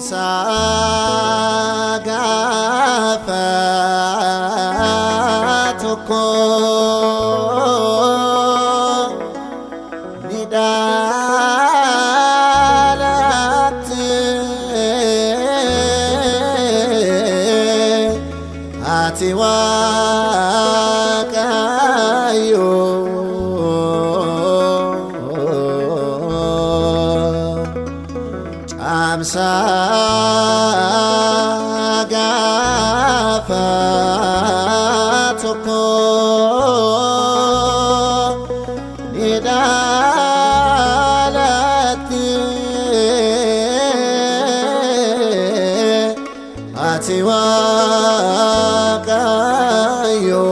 Samsagafatuko nidalate ati Waaqayyo Samsagafatuko nidalate ati Waaqayyo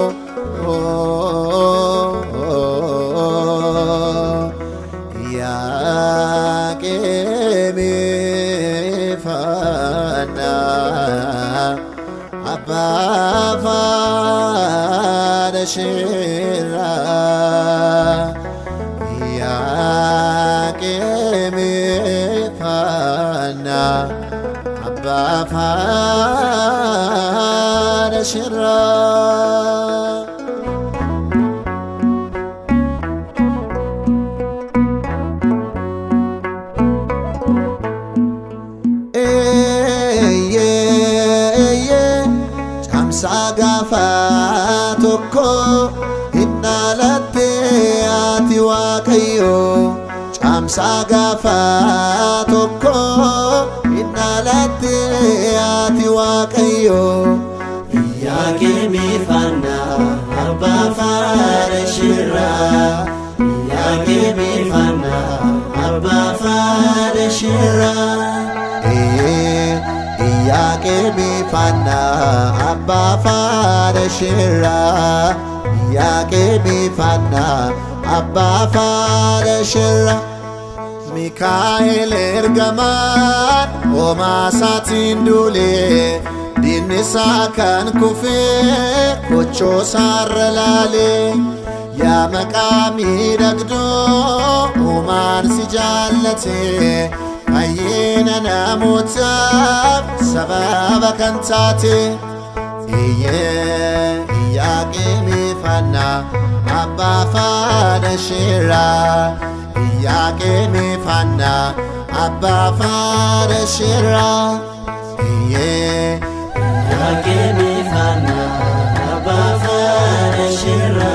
Yakemifana Abba Fadashira Yakemifana Abba Fadashira Samsagafatuko nidalate ati Waaqayyo Samsagafatuko nidalate ati Waaqayyo Yakemifana Abba Fadashira Yakemifana Abba Fadashira Yakemifana Abba Fadashira Yakemifana Abba Fadashira Mikael ergaman Oma satindule Dinisa kan kufe Kocho sarralale Ya maqami dagdo Oman si jallate Ayyena namotaaf sababa kan taate Yakemifana Abba Fadashira Yakemifana Abba Fadashira Yakemifana Abba Fadashira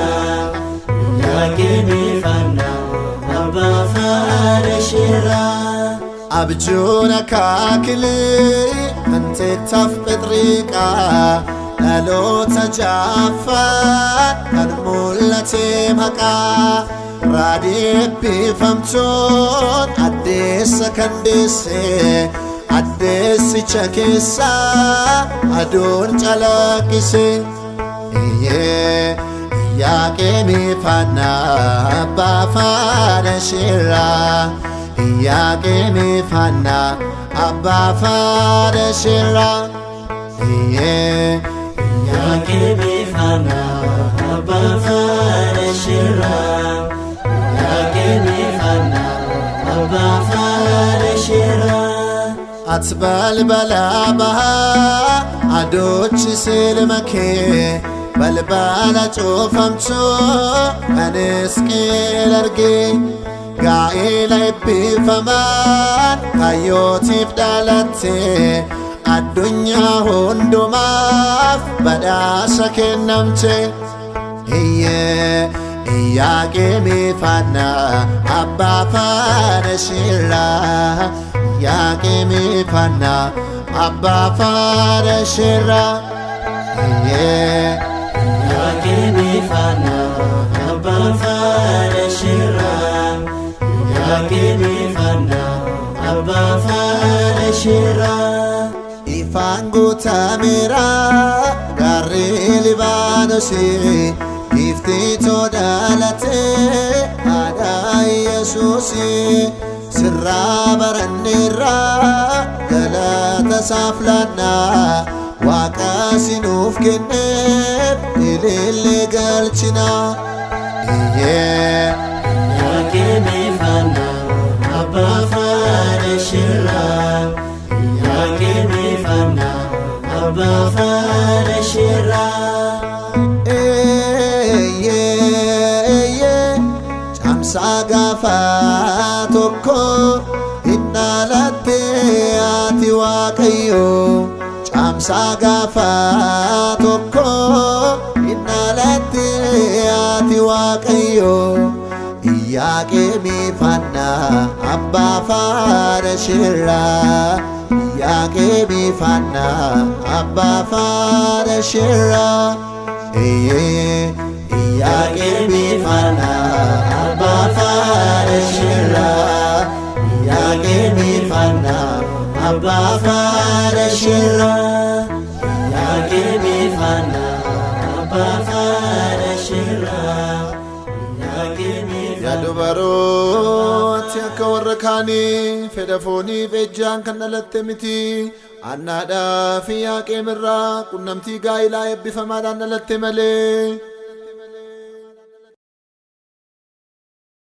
Yakemifana Abba Fadashira Abjuna kakili Ante taf pedrika Lalota jaffa Kan mulate maka Radibbi famton Addesa kandese Addesi chakesa Adun chalakise Yakemifana Abba Fadashira Yakemifana Abba Fadashira Yakemifana Abba Fadashira Yakemifana Abba Fadashira Atbal balabaha Adochi silmake Balbala chofamcho Kaniskel arge Gaa'ela eebbifamaan kayyootiif dhalatte addunyaa hundumaaf badhaasa kennamte Yakemifana Abba Fadashira Yakemifana Abba Fadashira Yakemifana Abba Fadashira Yakemifana Abba Fadashira Ifaan guutameera gaarri Libaanosi iftii todaalate haadha Yesuusi sirraa baranneerra galata isaaf laannaa Waaqa sinuuf kenneef ilillee galchina Yakemifana Abba Fadashira أبا فارشيرا camsa gafa tokko innalatti ati waaqayyo camsa gafa tokko innalatti ati waaqayyo Iyyaqeemi fanna abba farashirra Iyyaqeemi fanna abba farashirra Iyyaqeemi fanna abba farashirra Iyyaqeemi fanna abba farashirra Iyyaqeemi fanna abba farashirra Ya dubarooti akka warra kaanii fedha fooniif ejjaan kan dhalatte miti annaadhaa fi Iyyaqeem irraa qunnamtii gaa'ilaa eebbifamaadhaan dhalatte malee